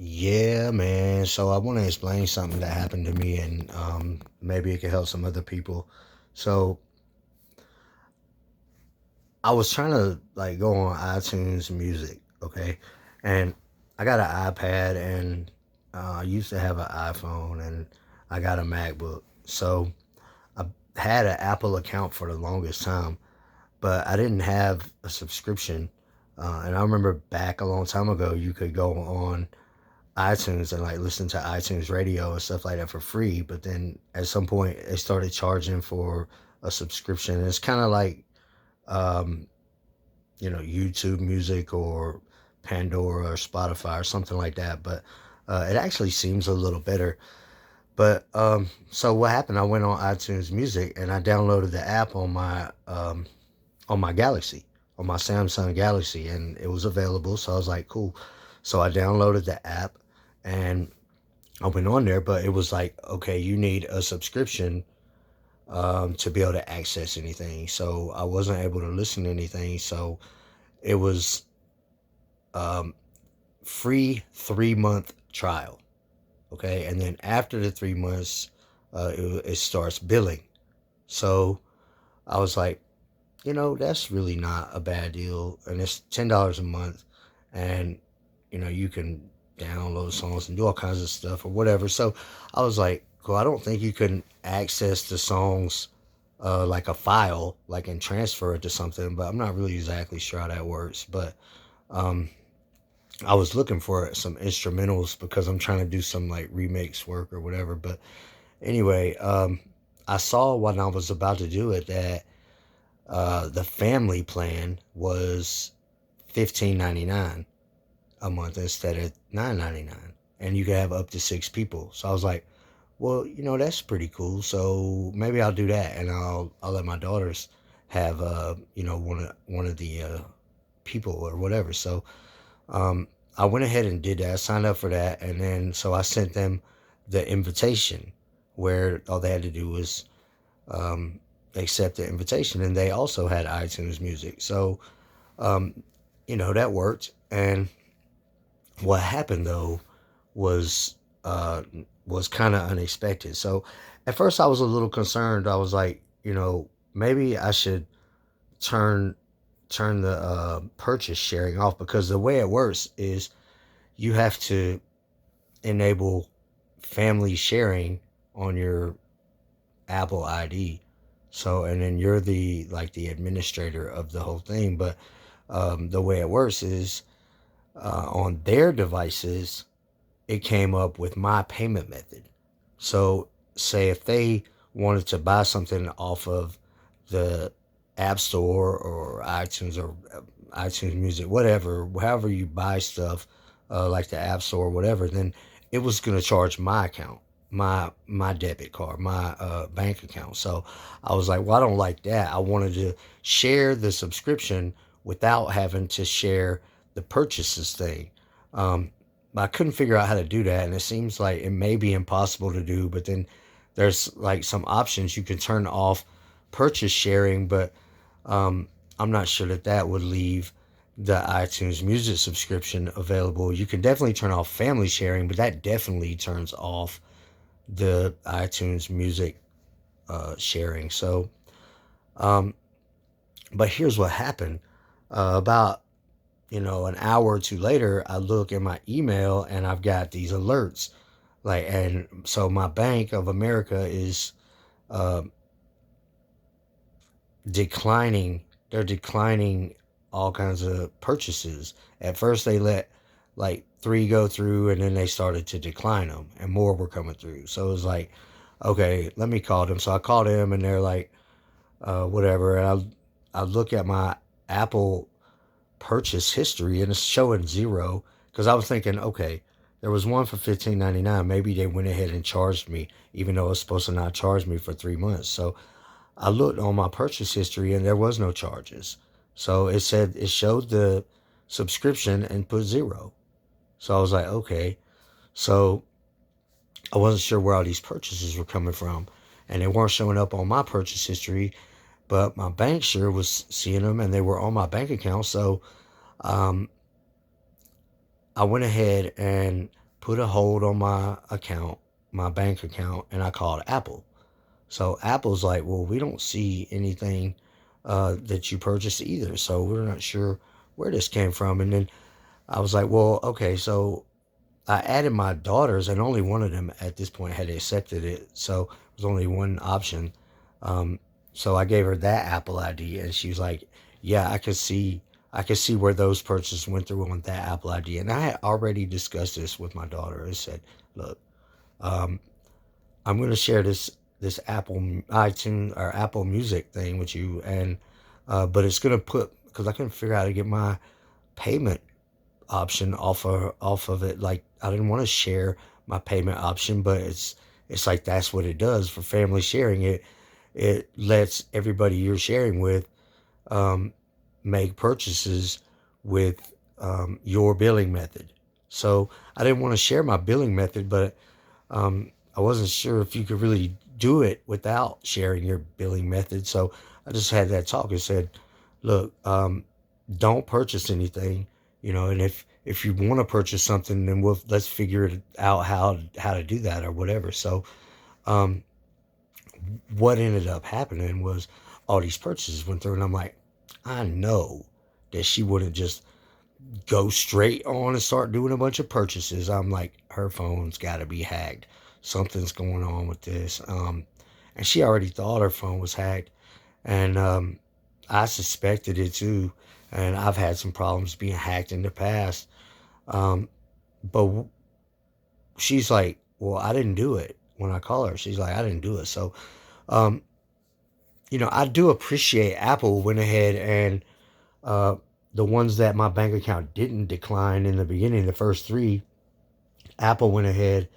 Yeah, man. So I want to explain something that happened to me, and maybe it could help some other people. So I was trying to like go on iTunes Music, okay, and I got an iPad, and I used to have an iPhone, and I got a MacBook. So I had an Apple account for the longest time, but I didn't have a subscription. And I remember back a long time ago, you could go on iTunes and like listen to iTunes radio and stuff like that for free. But then at some point they started charging for a subscription. And it's kind of like, um, YouTube music or Pandora or Spotify or something like that. But it actually seems a little better. But so what happened? I went on iTunes Music and I downloaded the app on my Galaxy, on my Samsung Galaxy, and it was available. So I was like, cool. So I downloaded the app and I went on there, but it was like, okay, you need a subscription to be able to access anything. So I wasn't able to listen to anything. So it was um, free 3 month trial. Okay. And then after the 3 months, it starts billing. So I was like, that's really not a bad deal. And it's $10 a month. And, you can download songs and do all kinds of stuff or whatever. So I was like, cool, I don't think you can access the songs like a file, like and transfer it to something, but I'm not really exactly sure how that works. But um, I was looking for some instrumentals because I'm trying to do some like remix work or whatever. But anyway, I saw when I was about to do it that the family plan was 15.99 a month instead of 9.99, and you can have up to six people. So I was like, well, that's pretty cool. So maybe I'll do that, and I'll let my daughters have one of the people or whatever. So um, I went ahead and did that. I signed up for that, and then so I sent them the invitation where all they had to do was um, accept the invitation, and they also had iTunes Music. So um, that worked. And what happened though was uh, was kind of unexpected. So at first I was a little concerned. I was like, maybe I should turn turn the purchase sharing off, because the way it works is you have to enable family sharing on your Apple ID. So, and then you're the administrator of the whole thing. But the way it works is on their devices, it came up with my payment method. So, say if they wanted to buy something off of the App Store or iTunes Music, whatever, however you buy stuff, like the App Store or whatever, then it was going to charge my account, my debit card, my bank account. So I was like, well, I don't like that. I wanted to share the subscription without having to share the purchases thing. Um, I couldn't figure out how to do that, and it seems like it may be impossible to do. But then there's like some options you can turn off purchase sharing, but um, I'm not sure that would leave the iTunes Music subscription available. You can definitely turn off family sharing, but that definitely turns off the iTunes Music sharing. So, um, but here's what happened. About an hour or two later, I look in my email and I've got these alerts. Like, and so my Bank of America is uh, declining. They're declining all kinds of purchases. At first, they let like three go through, and then they started to decline them, and more were coming through. So it was like, okay, let me call them. So I called them, and they're like, whatever. And I look at my Apple purchase history, and it's showing zero, because I was thinking, okay, there was one for 15.99. Maybe they went ahead and charged me, even though it's supposed to not charge me for 3 months. So I looked on my purchase history and there was no charges. So it showed the subscription and put zero. So I was like, okay. So I wasn't sure where all these purchases were coming from. And they weren't showing up on my purchase history, but my bank sure was seeing them and they were on my bank account. So um, I went ahead and put a hold on my account, my bank account, and I called Apple. So Apple's like, well, we don't see anything that you purchased either. So we're not sure where this came from. And then I was like, well, okay. So I added my daughters, and only one of them at this point had accepted it. So it was only one option. Um, so I gave her that Apple ID, and she was like, yeah, I could see where those purchases went through on that Apple ID. And I had already discussed this with my daughter. I said, look, um, I'm going to share this Apple iTunes or Apple Music thing with you, and but it's going to put, because I couldn't figure out how to get my payment option off of it. Like, I didn't want to share my payment option, but it's like that's what it does for family sharing. It lets everybody you're sharing with um, make purchases with your billing method. So I didn't want to share my billing method, but I wasn't sure if you could really do it without sharing your billing method. So I just had that talk and said, look, don't purchase anything, and if you want to purchase something, then let's figure it out how to do that or whatever. So um, what ended up happening was all these purchases went through, and I'm like, I know that she wouldn't just go straight on and start doing a bunch of purchases. I'm like, her phone's got to be hacked. Something's going on with this. And she already thought her phone was hacked, and I suspected it too. And I've had some problems being hacked in the past. Um, but she's like, well, I didn't do it. When I call her, she's like, I didn't do it. So, um, I do appreciate Apple went ahead and uh, the ones that my bank account didn't decline in the beginning, the first three, Apple went ahead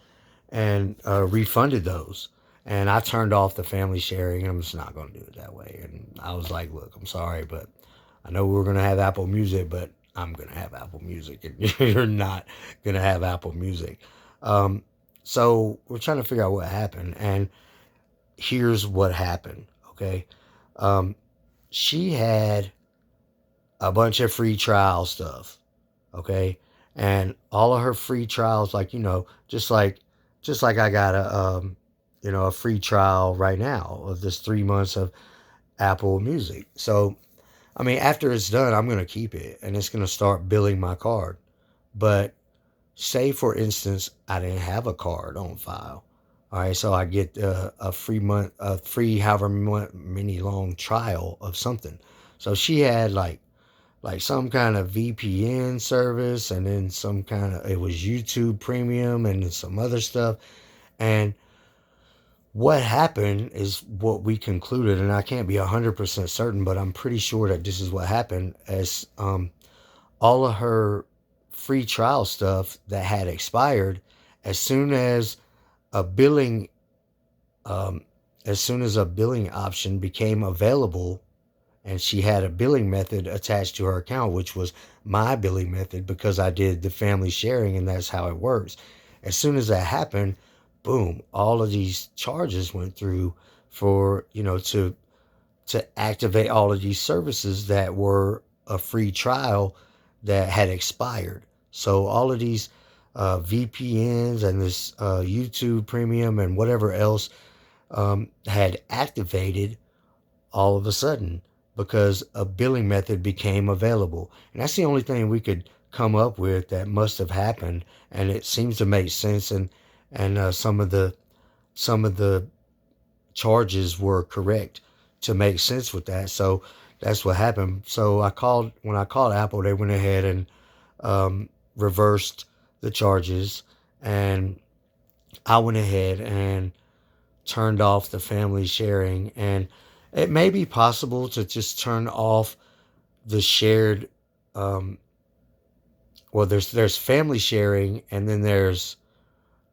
and refunded those. And I turned off the family sharing, and I'm just not going to do it that way. And I was like, look, I'm sorry, but I know we are going to have Apple Music, but I'm going to have Apple Music, and you're not going to have Apple Music. Um, so we're trying to figure out what happened. And here's what happened, okay? Um, she had a bunch of free trial stuff, okay? And all of her free trials, like, just like I got a free trial right now of this 3 months of Apple Music. So, I mean, after it's done, I'm going to keep it, and it's going to start billing my card. But say, for instance, I didn't have a card on file. All right, so I get a free month, a free however many long trial of something. So she had like some kind of VPN service, and then some kind of, it was YouTube Premium and some other stuff. And what happened is what we concluded, and I can't be 100% certain, but I'm pretty sure that this is what happened, as all of her free trial stuff that had expired, as soon as a billing um, as soon as a billing option became available, and she had a billing method attached to her account, which was my billing method, because I did the family sharing, and that's how it works. As soon as that happened, boom, all of these charges went through for, to activate all of these services that were a free trial that had expired. So all of these VPNs and this YouTube Premium and whatever else had activated all of a sudden, because a billing method became available. And that's the only thing we could come up with that must have happened. And it seems to make sense. And some of the charges were correct to make sense with that. So that's what happened. So when I called Apple, they went ahead and reversed the charges, and I went ahead and turned off the family sharing. And it may be possible to just turn off the shared, um, well, there's family sharing, and then there's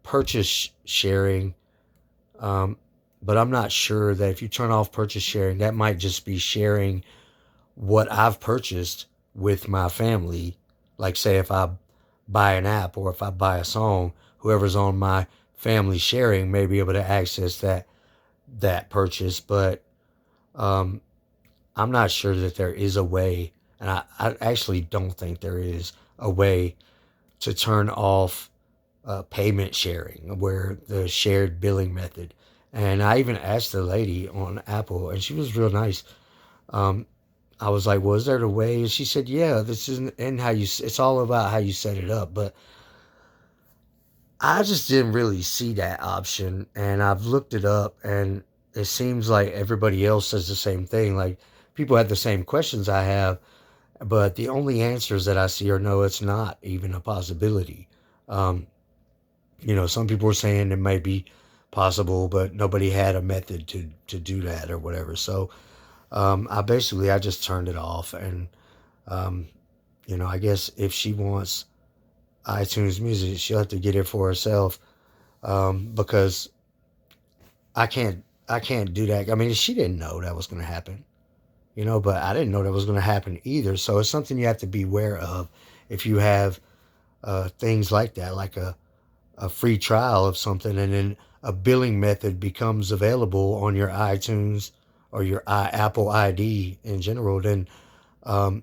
purchase sharing. Um, but I'm not sure that if you turn off purchase sharing, that might just be sharing what I've purchased with my family. Like, say, if I buy an app or if I buy a song, whoever's on my family sharing may be able to access that purchase. But um, I'm not sure that there is a way, and I actually don't think there is a way to turn off payment sharing, where the shared billing method. And I even asked the lady on Apple, and she was real nice. Um, I was like, "Was there a way?" And she said, "Yeah, this isn't and how you. It's all about how you set it up." But I just didn't really see that option, and I've looked it up, and it seems like everybody else says the same thing. Like people have the same questions I have, but the only answers that I see are no, it's not even a possibility. Um, some people were saying it might be possible, but nobody had a method to do that or whatever. So I just turned it off, and um, I guess if she wants iTunes Music, she'll have to get it for herself, because I can't do that. I mean, she didn't know that was going to happen, but I didn't know that was going to happen either. So it's something you have to be aware of if you have things like that, like a free trial of something, and then a billing method becomes available on your iTunes or your Apple ID in general. Then um,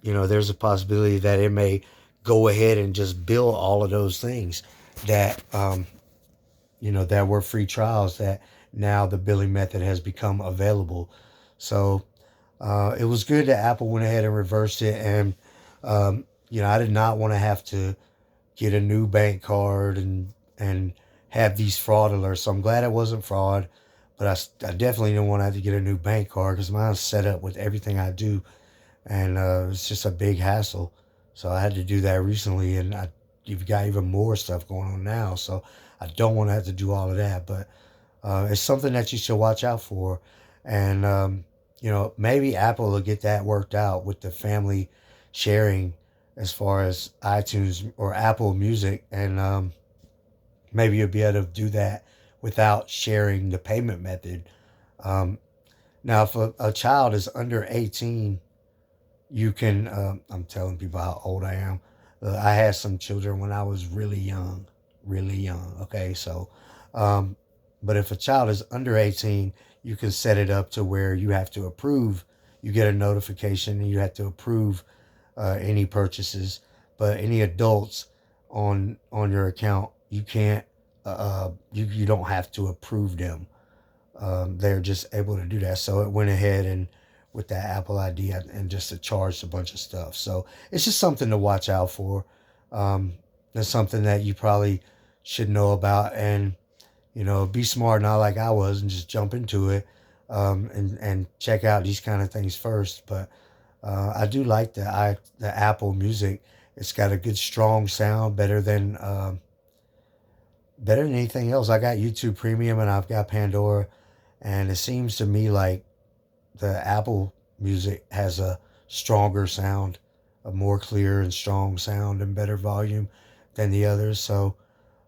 there's a possibility that it may go ahead and just bill all of those things that that were free trials, that now the billing method has become available. So it was good that Apple went ahead and reversed it, and I did not want to have to get a new bank card and have these fraud alerts. So I'm glad it wasn't fraud, but I definitely didn't want to have to get a new bank card because mine's set up with everything I do, and it's just a big hassle. So I had to do that recently, and you've got even more stuff going on now. So I don't want to have to do all of that, but it's something that you should watch out for, and maybe Apple will get that worked out with the family sharing as far as iTunes or Apple Music, and maybe you'll be able to do that without sharing the payment method. Um, Now, if a child is under 18, you can. I'm telling people how old I am. I had some children when I was really young, really young. Okay, so, um, but if a child is under 18, you can set it up to where you have to approve. You get a notification and you have to approve any purchases. But any adults on your account, you can't. You don't have to approve them. They're just able to do that. So it went ahead and with that Apple ID and just to charge a bunch of stuff. So it's just something to watch out for. That's something that you probably should know about, and be smart, not like I was, and just jump into it, and check out these kind of things first. But I do like the Apple Music. It's got a good strong sound, better than anything else. I got YouTube Premium and I've got Pandora, and it seems to me like the Apple Music has a stronger sound, a more clear and strong sound and better volume than the others. So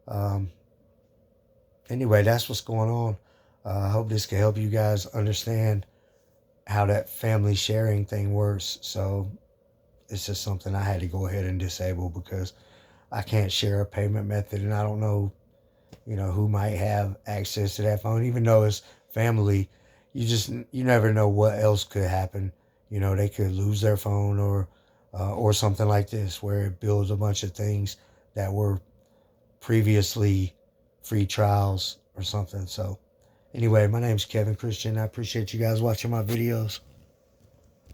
um, anyway, that's what's going on. I hope this can help you guys understand how that family sharing thing works. So it's just something I had to go ahead and disable because I can't share a payment method, and I don't know who might have access to that phone. Even though it's family, you never know what else could happen. They could lose their phone, or something like this where it builds a bunch of things that were previously free trials or something. So anyway, my name's Kevin Christian. I appreciate you guys watching my videos.